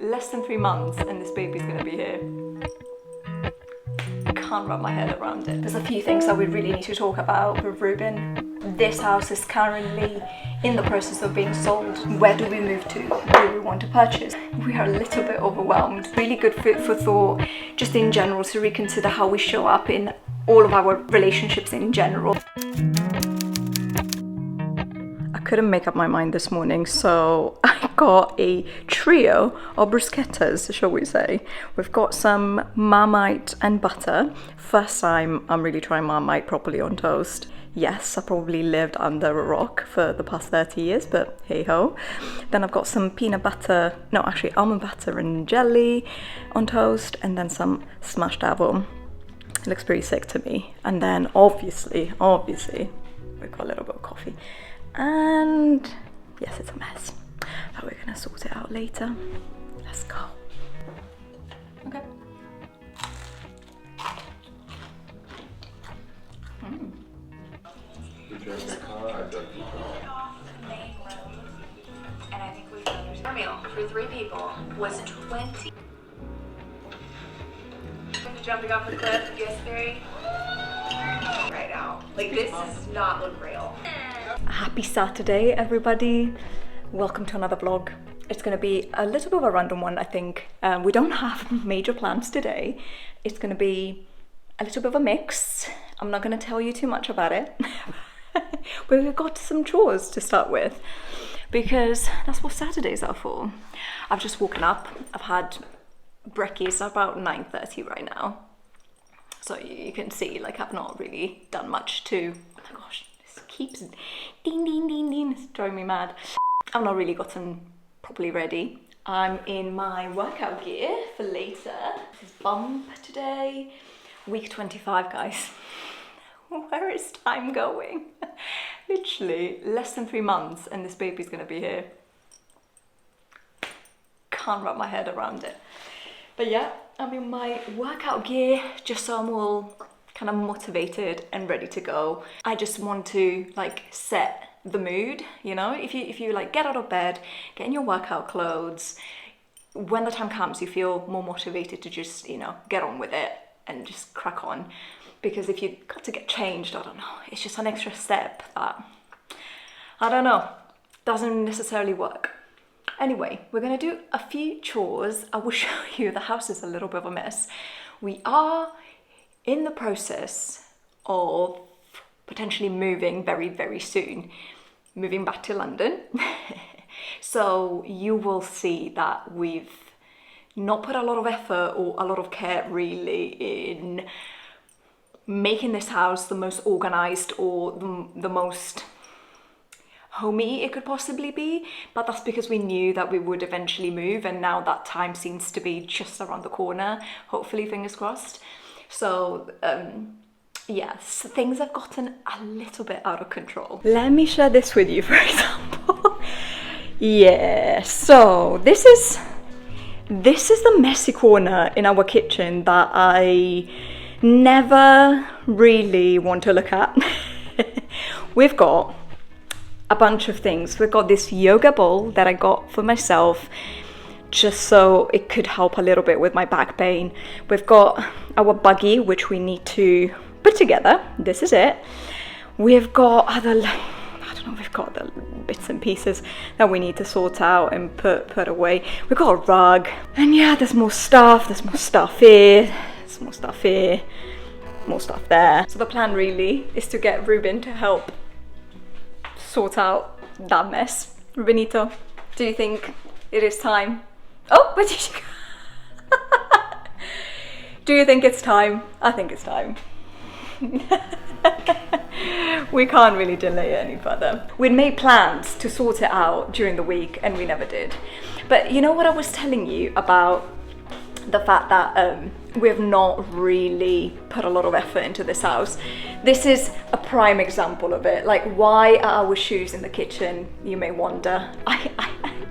Less than 3 months and this baby's gonna be here. I can't wrap my head around it. There's a few things that we really need to talk about with Ruben. This house is currently in the process of being sold. Where do we move to? Who do we want to purchase? We are a little bit overwhelmed. Really good food for thought, just in general, to reconsider how we show up in all of our relationships in general. I couldn't make up my mind this morning, so I got a trio of bruschettas, shall we say. We've got some Marmite and butter. First time I'm really trying Marmite properly on toast. Yes, I probably lived under a rock for the past 30 years, but hey ho. Then I've got some peanut butter, no, actually almond butter and jelly on toast, and then some smashed apple. It looks pretty sick to me. And then obviously, we've got a little bit of coffee. And yes, it's a mess, but we're gonna sort it out later. Let's go. Okay. And I think our meal for 3 people was 20. Jumping off the cliff yesterday. Right now, like this does not look real. Happy Saturday, everybody. Welcome to another vlog. It's gonna be a little bit of a random one, I think. We don't have major plans today. It's gonna be a little bit of a mix. I'm not gonna tell you too much about it. But we've got some chores to start with, because that's what Saturdays are for. I've just woken up. I've had brekkies about 9:30 right now. So you can see, like, I've not really done much to, oh my gosh, this keeps ding, ding, ding, ding, it's driving me mad. I've not really gotten properly ready. I'm in my workout gear for later. This is bump today, week 25, guys. Where is time going? Literally less than 3 months and this baby's gonna be here. Can't wrap my head around it. But yeah, I'm in my workout gear just so I'm all kind of motivated and ready to go. I just want to like set the mood, you know? If you like get out of bed, get in your workout clothes, when the time comes you feel more motivated to just, you know, get on with it and just crack on. Because if you've got to get changed, I don't know, it's just an extra step that, I don't know, doesn't necessarily work. Anyway, we're gonna do a few chores. I will show you the house is a little bit of a mess. We are in the process of potentially moving very, very soon. Moving back to London. So you will see that we've not put a lot of effort or a lot of care really in making this house the most organized or the most homey it could possibly be, but that's because we knew that we would eventually move, and now that time seems to be just around the corner, hopefully, fingers crossed. So yes, things have gotten a little bit out of control. Let me share this with you, for example. Yeah, so this is the messy corner in our kitchen that I never really want to look at. We've got a bunch of things. We've got this yoga ball that I got for myself just so it could help a little bit with my back pain. We've got our buggy, which we need to put together. This is it. We've got other, I don't know, we've got the bits and pieces that we need to sort out and put away. We've got a rug, and yeah, there's more stuff here, there's more stuff here, more stuff there. So the plan really is to get Ruben to help sort out that mess. Rubenito, do you think it is time? Oh, where did you go? Do you think it's time? I think it's time. We can't really delay it any further. We'd made plans to sort it out during the week and we never did. But you know what I was telling you about the fact that we have not really put a lot of effort into this house. This is a prime example of it. Like, why are our shoes in the kitchen, you may wonder. I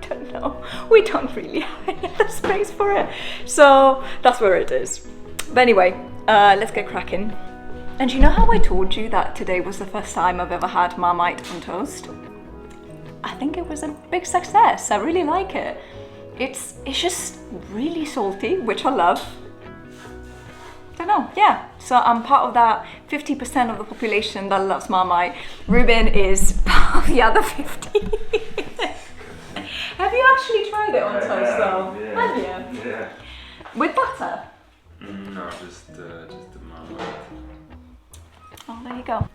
don't know. We don't really have any other space for it. So that's where it is. But anyway, let's get cracking. And you know how I told you that today was the first time I've ever had Marmite on toast? I think it was a big success. I really like it. It's just really salty, which I love. Don't know, yeah. So I'm part of that 50% of the population that loves Marmite. Ruben is part of the other 50. Have you actually tried it on toast though? Yeah. Have you? Yeah. With butter? No, just the Marmite. Oh, there you go.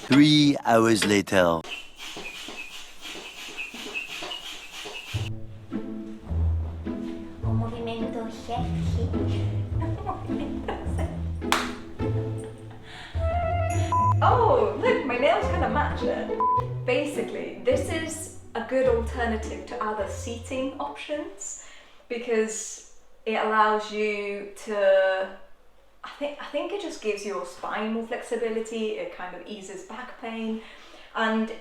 Three hours later. Oh, look, my nails kind of match it. Basically, this is a good alternative to other seating options because it allows you to, I think it just gives your spine more flexibility, it kind of eases back pain, and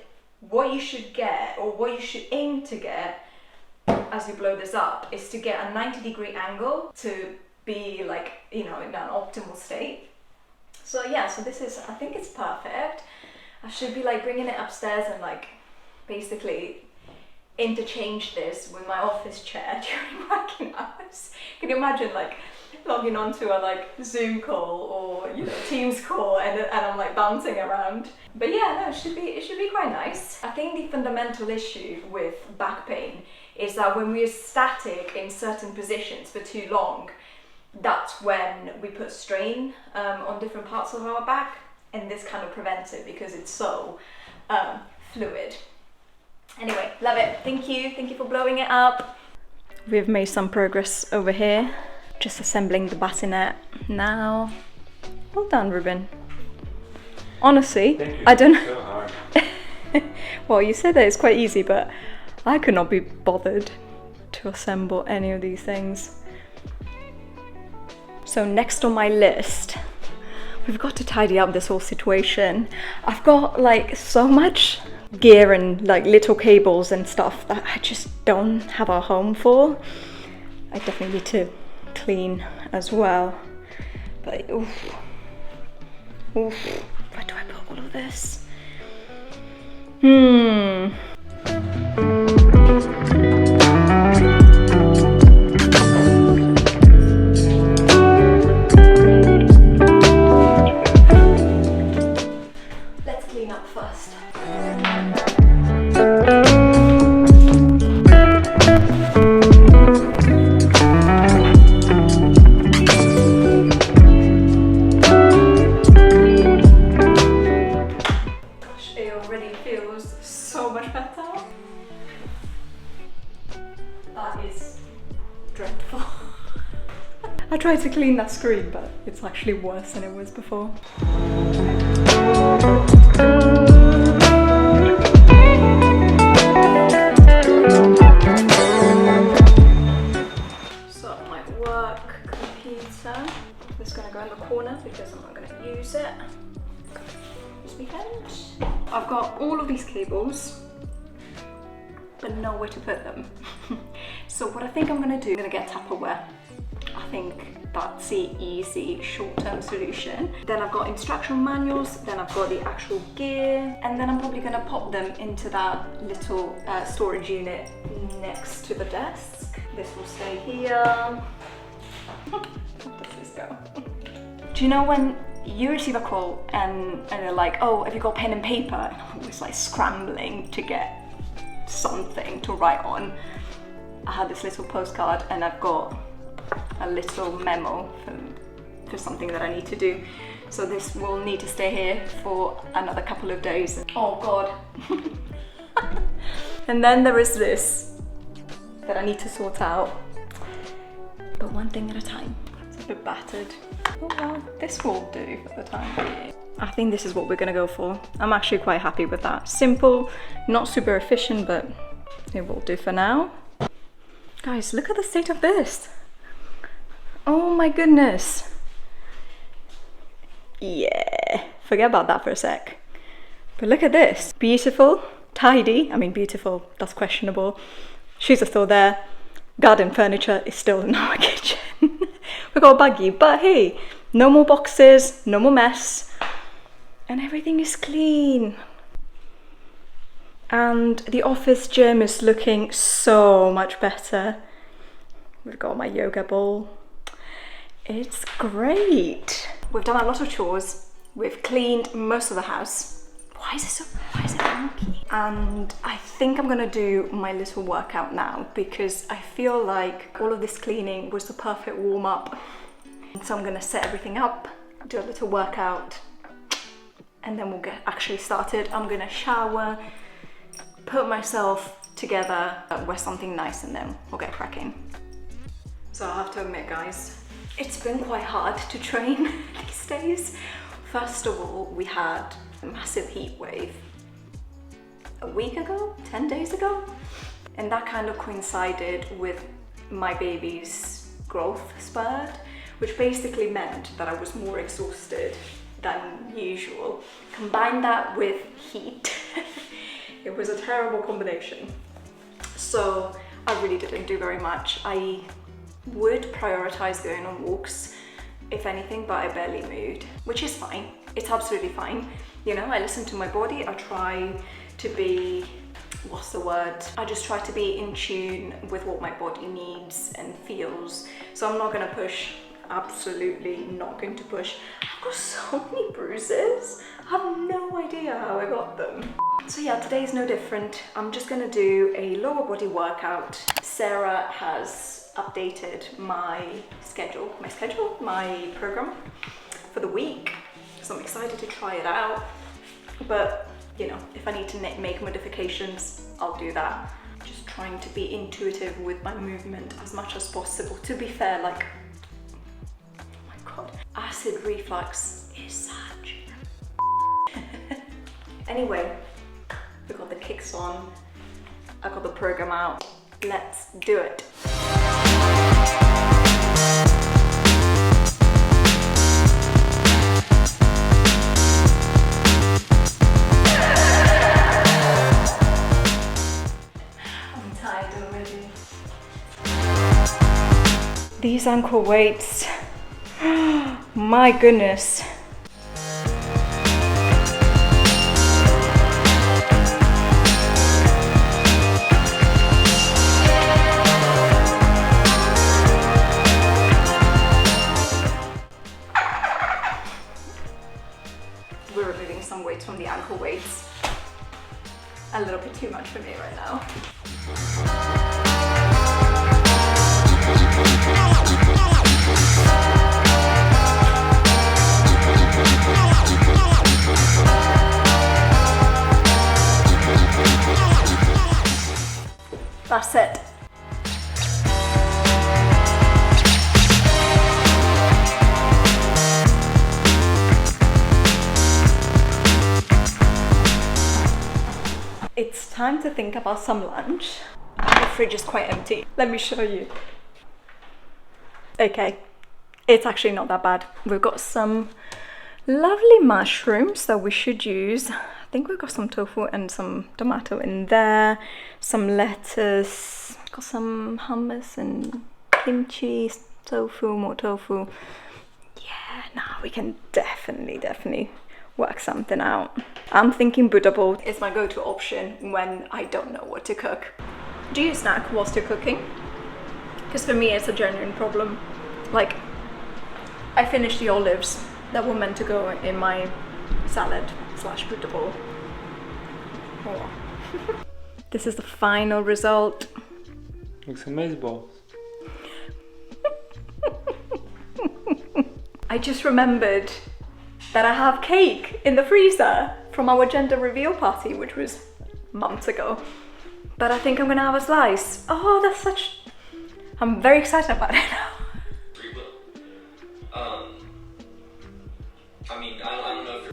what you should get, or what you should aim to get as you blow this up, is to get a 90-degree angle to be like, you know, in an optimal state. So yeah, so this is, I think it's perfect. I should be like bringing it upstairs and like basically interchange this with my office chair during working hours. Can you imagine like logging onto a like Zoom call or, you know, Teams call and I'm like bouncing around? But yeah, no, it should be quite nice. I think the fundamental issue with back pain is that when we're static in certain positions for too long, that's when we put strain on different parts of our back, and this kind of prevents it because it's so fluid. Anyway, love it. Thank you for blowing it up. We've made some progress over here, just assembling the bassinet now. Well done, Ruben. Honestly, Thank you. I don't know. So hard. Well, you said that it's quite easy, but I could not be bothered to assemble any of these things. So next on my list, we've got to tidy up this whole situation. I've got like so much gear and like little cables and stuff that I just don't have a home for. I definitely need to clean as well. But oof, where do I put all of this? Let's clean up first. Gosh, it already feels so much better. That is dreadful. I tried to clean that screen, but it's actually worse than it was before. So my work computer is going to go in the corner because I'm not going to use it this weekend. I've got all of these cables, but nowhere to put them. So what I think I'm going to do, I'm going to get Tupperware. I think that's the easy short-term solution. Then I've got instruction manuals, then I've got the actual gear, and then I'm probably going to pop them into that little storage unit next to the desk. This will stay here. Where does this go? Do you know when you receive a call and they're like, oh, have you got pen and paper? And I'm always like scrambling to get something to write on. I had this little postcard and I've got a little memo for something that I need to do. So this will need to stay here for another couple of days. Oh God. And then there is this that I need to sort out. But one thing at a time. It's a bit battered. Oh well, this will do for the time being. I think this is what we're gonna go for. I'm actually quite happy with that. Simple, not super efficient, but it will do for now. Guys, look at the state of this. Oh my goodness. Yeah, forget about that for a sec. But look at this. Beautiful, tidy. I mean, beautiful, that's questionable. Shoes are still there. Garden furniture is still in our kitchen. We got a buggy, but hey, no more boxes, no more mess. And everything is clean. And the office gym is looking so much better. We've got my yoga ball. It's great. We've done a lot of chores. We've cleaned most of the house. Why is it wonky? And I think I'm gonna do my little workout now because I feel like all of this cleaning was the perfect warm up. So I'm gonna set everything up, do a little workout, and then we'll get actually started. I'm gonna shower, put myself together, wear something nice, and then we'll get cracking. So I have to admit, guys, it's been quite hard to train these days. First of all, we had a massive heat wave a week ago, 10 days ago, and that kind of coincided with my baby's growth spurt, which basically meant that I was more exhausted than usual. Combine that with heat, it was a terrible combination. So I really didn't do very much. I would prioritize going on walks, if anything, but I barely moved, which is fine. It's absolutely fine. You know, I listen to my body. I try to be, what's the word? I just try to be in tune with what my body needs and feels. So I'm not gonna push, absolutely not going to push. I've got so many bruises. I have no idea how I got them. So yeah, today's no different. I'm just gonna do a lower body workout. Sarah has updated my program for the week. So I'm excited to try it out. But you know, if I need to make modifications, I'll do that. Just trying to be intuitive with my movement as much as possible. To be fair, like, oh my god, acid reflux is such. Anyway, we got the kicks on. I got the program out. Let's do it. I'm tired already. These ankle weights, my goodness. We're removing some weights from the ankle weights. A little bit too much for me right now. That's it. It's time to think about some lunch. The fridge is quite empty. Let me show you. Okay, it's actually not that bad. We've got some lovely mushrooms that we should use. I think we've got some tofu and some tomato in there, some lettuce, got some hummus and kimchi, tofu, more tofu. Yeah, now we can definitely work something out. I'm thinking Buddha bowl is my go-to option when I don't know what to cook. Do you snack whilst you're cooking? Because for me it's a genuine problem. Like, I finished the olives that were meant to go in my salad / Buddha bowl. Oh. This is the final result. Looks amazing. I just remembered that I have cake in the freezer from our gender reveal party, which was months ago. But I think I'm gonna have a slice. Oh, that's such... I'm very excited about it now. I mean, I don't know if you're...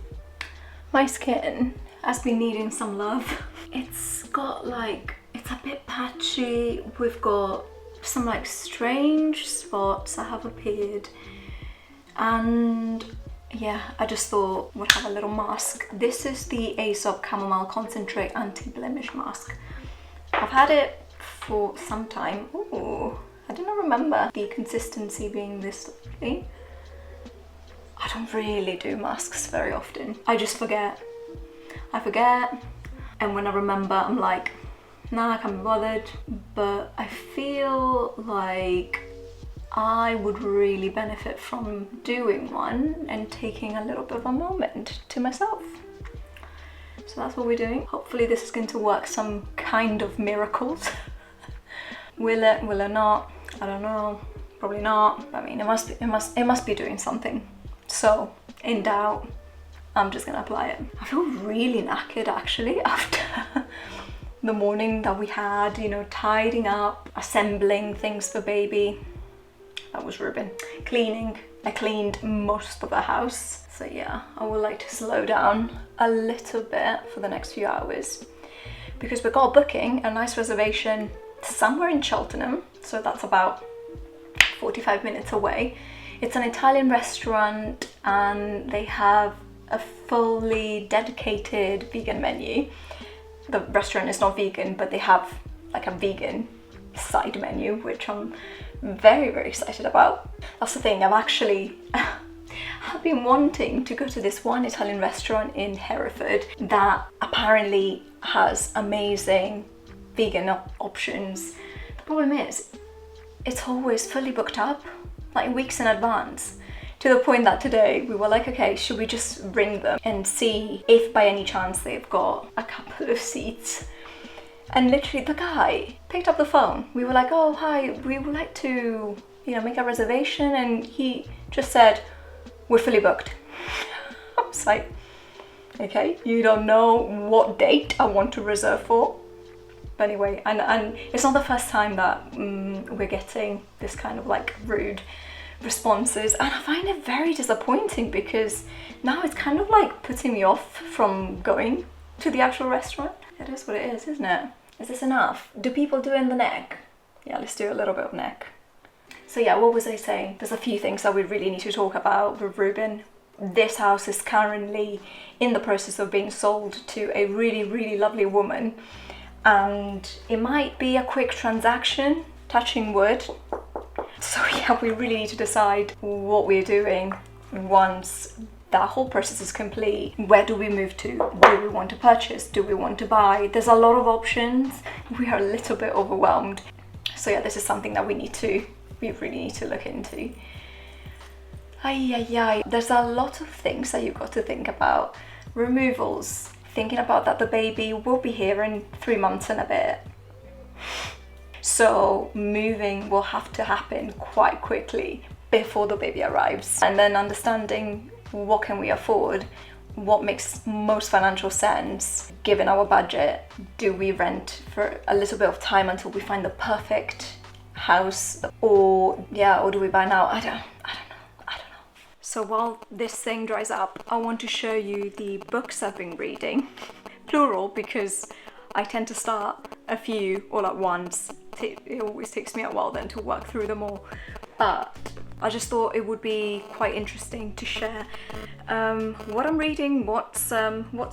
My skin has been needing some love. It's got like, it's a bit patchy. We've got some like strange spots that have appeared. And yeah, I just thought we'd have a little mask. This is the Aesop Chamomile Concentrate Anti-Blemish Mask. I've had it for some time. Ooh, I do not remember the consistency being this lovely. I don't really do masks very often. I just forget. I forget. and when I remember, I'm like, nah, I can't be bothered. But I feel like I would really benefit from doing one and taking a little bit of a moment to myself. So that's what we're doing. Hopefully this is going to work some kind of miracles. Will it not? I don't know. Probably not. I mean, it must be doing something. So in doubt, I'm just gonna apply it. I feel really knackered actually after the morning that we had, you know, tidying up, assembling things for baby. That was Ruben. Cleaning. I cleaned most of the house. So yeah, I would like to slow down a little bit for the next few hours because we got a booking, a nice reservation somewhere in Cheltenham. So that's about 45 minutes away. It's an Italian restaurant and they have a fully dedicated vegan menu. The restaurant is not vegan, but they have like a vegan side menu, which I'm very, very excited about. That's the thing, I've been wanting to go to this one Italian restaurant in Hereford that apparently has amazing vegan options. The problem is, it's always fully booked up, like weeks in advance. To the point that today we were like, okay, should we just ring them and see if by any chance they've got a couple of seats? And literally the guy picked up the phone. We were like, oh, hi, we would like to, you know, make a reservation. And he just said, we're fully booked. I was like, okay, you don't know what date I want to reserve for. But anyway, and it's not the first time that we're getting this kind of like rude responses, and I find it very disappointing because now it's kind of like putting me off from going to the actual restaurant. It is what it is, isn't it? Is this enough? Do people do in the neck? Yeah, let's do a little bit of neck. So yeah, what was I saying? There's a few things that we really need to talk about with Ruben. This house is currently in the process of being sold to a really, really lovely woman, and it might be a quick transaction, touching wood. So yeah, we really need to decide what we're doing once that whole process is complete. Where do we move to? Do we want to purchase? Do we want to buy? There's a lot of options. We are a little bit overwhelmed. So yeah, this is something that we really need to look into. There's a lot of things that you've got to think about. Removals, thinking about that the baby will be here in 3 months and a bit. So moving will have to happen quite quickly before the baby arrives. And then understanding what can we afford, what makes most financial sense given our budget. Do we rent for a little bit of time until we find the perfect house, or do we buy now? I don't know. So while this thing dries up, I want to show you the books I've been reading. Plural, because I tend to start a few all at once. It always takes me a while then to work through them all. But I just thought it would be quite interesting to share what I'm reading, what's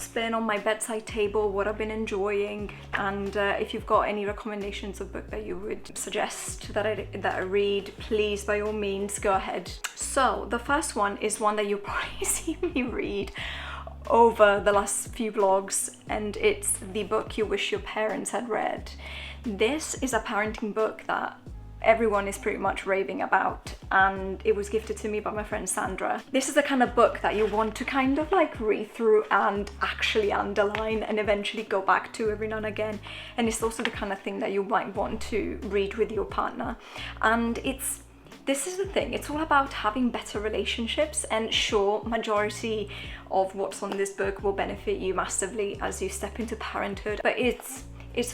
been on my bedside table, what I've been enjoying, and if you've got any recommendations of book that you would suggest that I read, please by all means go ahead. So the first one is one that you'll probably see me read over the last few vlogs, and it's The Book You Wish Your Parents Had Read. This is a parenting book that everyone is pretty much raving about, and it was gifted to me by my friend Sandra. This is the kind of book that you want to kind of like read through and actually underline and eventually go back to every now and again. And it's also the kind of thing that you might want to read with your partner. And this is the thing, it's all about having better relationships, and sure, majority of what's on this book will benefit you massively as you step into parenthood, but it's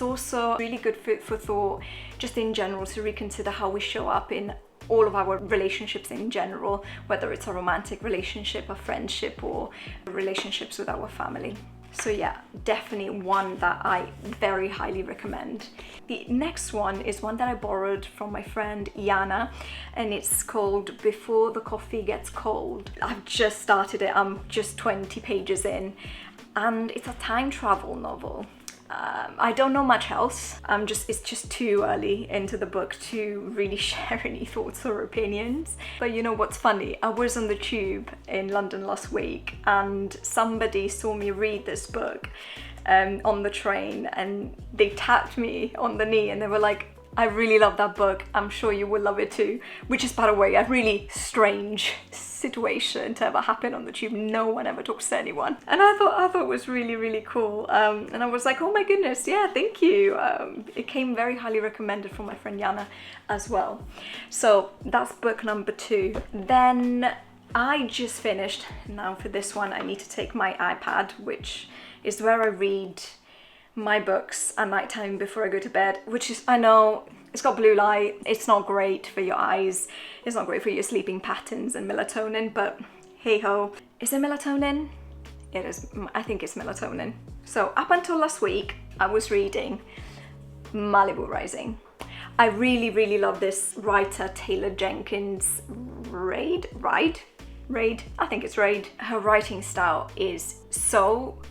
also really good food for thought just in general to reconsider how we show up in all of our relationships in general, whether it's a romantic relationship, a friendship, or relationships with our family. So yeah, definitely one that I very highly recommend. The next one is one that I borrowed from my friend Yana, and it's called Before the Coffee Gets Cold. I've just started it, I'm just 20 pages in, and it's a time travel novel. I don't know much else. It's just too early into the book to really share any thoughts or opinions. But you know what's funny? I was on the tube in London last week and somebody saw me read this book on the train, and they tapped me on the knee and they were like, I really love that book, I'm sure you will love it too. Which is, by the way, a really strange situation to ever happen on the tube. No one ever talks to anyone. And I thought it was really, really cool. And I was like, oh my goodness, yeah, thank you. It came very highly recommended from my friend Jana as well. So that's book number 2. Then I just finished, now for this one I need to take my iPad, which is where I read my books at night time before I go to bed, which is, I know, it's got blue light, it's not great for your eyes, it's not great for your sleeping patterns and melatonin, but hey ho. Is it melatonin? It is, I think it's melatonin. So up until last week, I was reading Malibu Rising. I really, really love this writer, Taylor Jenkins Reid, I think it's Reid. Her writing style is so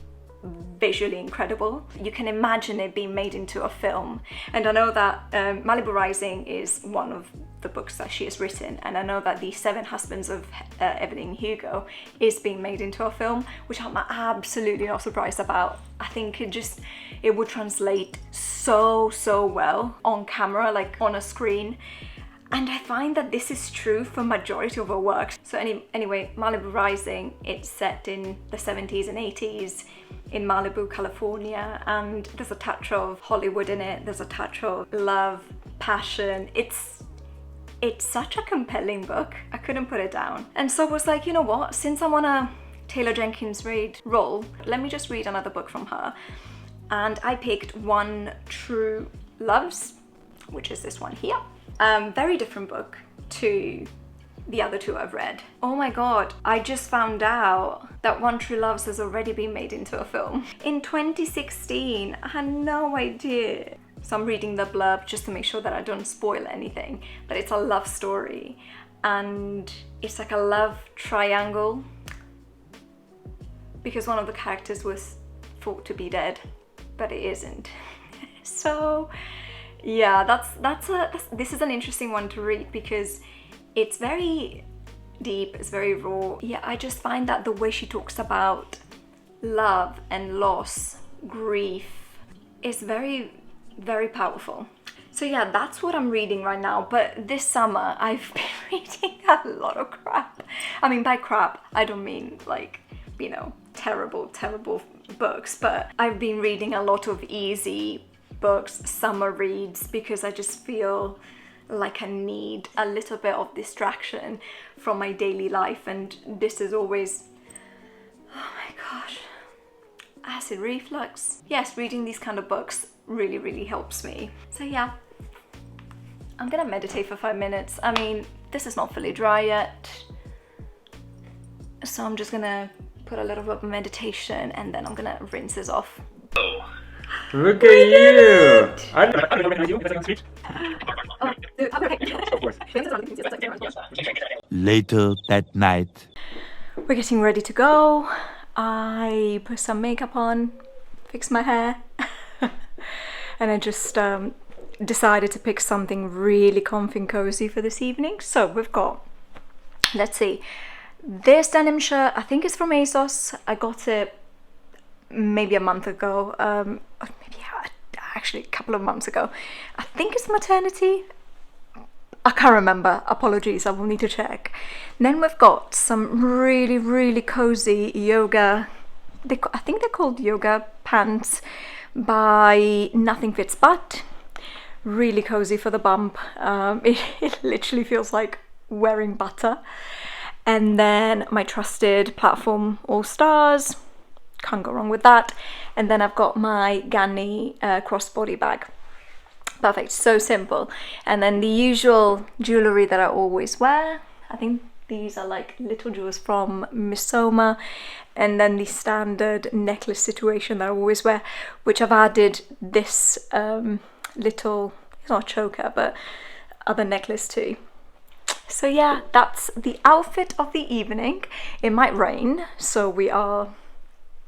visually incredible. You can imagine it being made into a film. And I know that Malibu Rising is one of the books that she has written, and I know that the 7 Husbands of Evelyn Hugo is being made into a film, which I'm absolutely not surprised about. I think it would translate so well on camera, like on a screen. And I find that this is true for majority of her works. So anyway, Malibu Rising, it's set in the 70s and 80s in Malibu, California, and there's a touch of Hollywood in it. There's a touch of love, passion. It's such a compelling book. I couldn't put it down. And so I was like, you know what? Since I'm on a Taylor Jenkins Reid roll, let me just read another book from her. And I picked One True Loves, which is this one here. Very different book to the other 2 I've read. Oh my god, I just found out that One True Loves has already been made into a film. In 2016, I had no idea. So I'm reading the blurb just to make sure that I don't spoil anything. But it's a love story, and it's like a love triangle, because one of the characters was thought to be dead, but it isn't. So yeah, this is an interesting one to read because it's very deep, it's very raw. Yeah, I just find that the way she talks about love and loss, grief, is very, very powerful. So yeah, that's what I'm reading right now. But this summer, I've been reading a lot of crap. I mean, by crap, I don't mean like, you know, terrible books, but I've been reading a lot of easy books, summer reads, because I just feel like I need a little bit of distraction from my daily life, and this is always, oh my gosh, acid reflux. Yes, reading these kind of books really helps me. So yeah, I'm gonna meditate for 5 minutes. I mean, this is not fully dry yet, so I'm just gonna put a little bit of meditation and then I'm gonna rinse this off. Look at you! I Later that night. We're getting ready to go. I put some makeup on, fixed my hair, and I just decided to pick something really comfy and cozy for this evening. So we've got, let's see, this denim shirt, I think it's from ASOS. I got it maybe a month ago, maybe actually a couple of months ago. I think it's maternity. I can't remember, apologies, I will need to check. Then we've got some really cozy yoga, I think they're called yoga pants by Nothing Fits But. Really cozy for the bump. It literally feels like wearing butter. And then my trusted platform All Stars, can't go wrong with that. And then I've got my Ganni crossbody bag. Perfect, so simple. And then the usual jewellery that I always wear. I think these are like little jewels from Misoma. And then the standard necklace situation that I always wear, which I've added this little, it's not a choker, but other necklace too. So yeah, that's the outfit of the evening. It might rain, so we are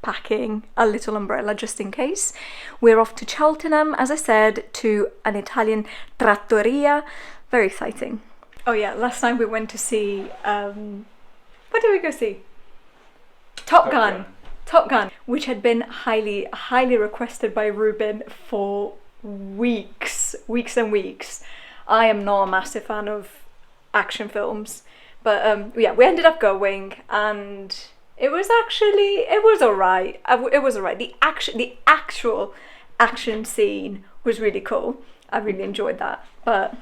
packing a little umbrella just in case. We're off to Cheltenham, as I said, to an Italian trattoria. Very exciting. Oh yeah, last night we went to see, what did we go see? Top Gun. Top Gun, which had been highly requested by Ruben for weeks and weeks. I am not a massive fan of action films, but yeah, we ended up going, and it was alright. It was alright. The actual action scene was really cool. I really enjoyed that, but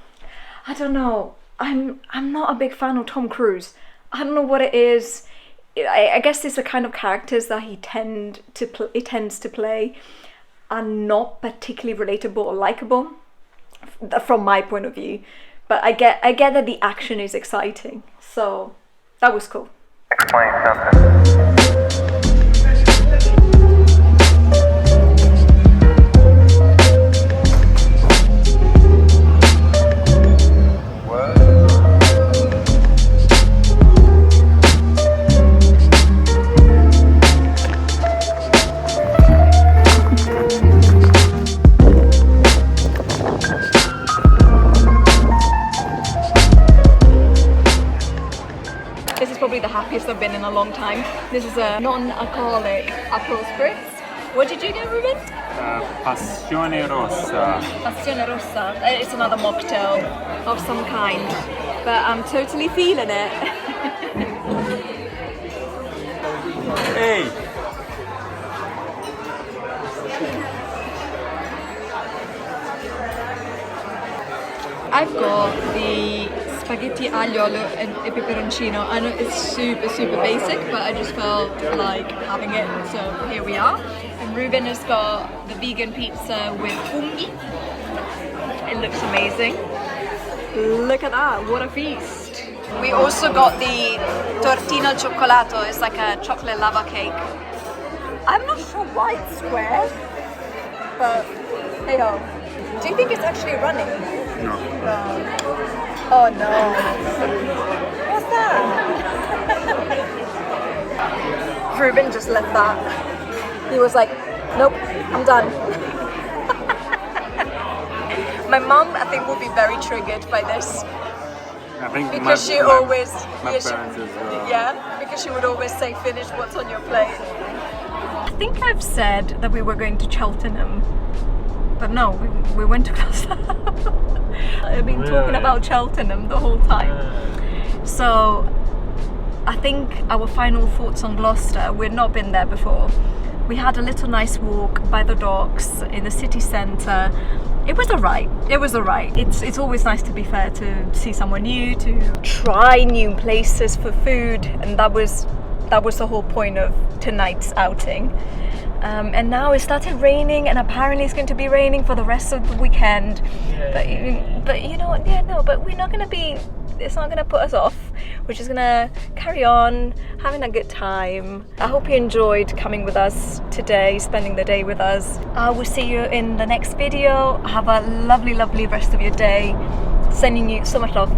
I don't know. I'm not a big fan of Tom Cruise. I don't know what it is. I guess it's the kind of characters that he tends to play are not particularly relatable or likable from my point of view. But I get that the action is exciting, so that was cool. Explain something. This is probably the happiest I've been in a long time. This is a non-alcoholic Aperol Spritz. What did you get, Ruben? Passione Rossa. Passione Rossa. It's another mocktail of some kind, but I'm totally feeling it. Hey! I've got the spaghetti aglio e peperoncino. I know it's super basic, but I just felt like having it, so here we are. And Ruben has got the vegan pizza with funghi. It looks amazing. Look at that, what a feast. We also got the tortino al cioccolato. It's like a chocolate lava cake. I'm not sure why it's square, but hey ho. Do you think it's actually running? No. Oh no. What's that? Ruben just left that. He was like, nope, I'm done. My mum, I think, will be very triggered by this. I think Because she always... my yeah, parents as well. yeah, because she would always say, finish what's on your plate. I think I've said that we were going to Cheltenham. But no, we went to Gloucester. I've been talking about Cheltenham the whole time. So I think our final thoughts on Gloucester, we'd not been there before. We had a little nice walk by the docks in the city centre. It was alright. It's always nice, to be fair, to see somewhere new, to try new places for food, and that was the whole point of tonight's outing. And now it started raining, and apparently it's going to be raining for the rest of the weekend. But you know, yeah, no, but we're not going to be. It's not going to put us off. We're just going to carry on having a good time. I hope you enjoyed coming with us today, spending the day with us. I will see you in the next video. Have a lovely rest of your day. Sending you so much love.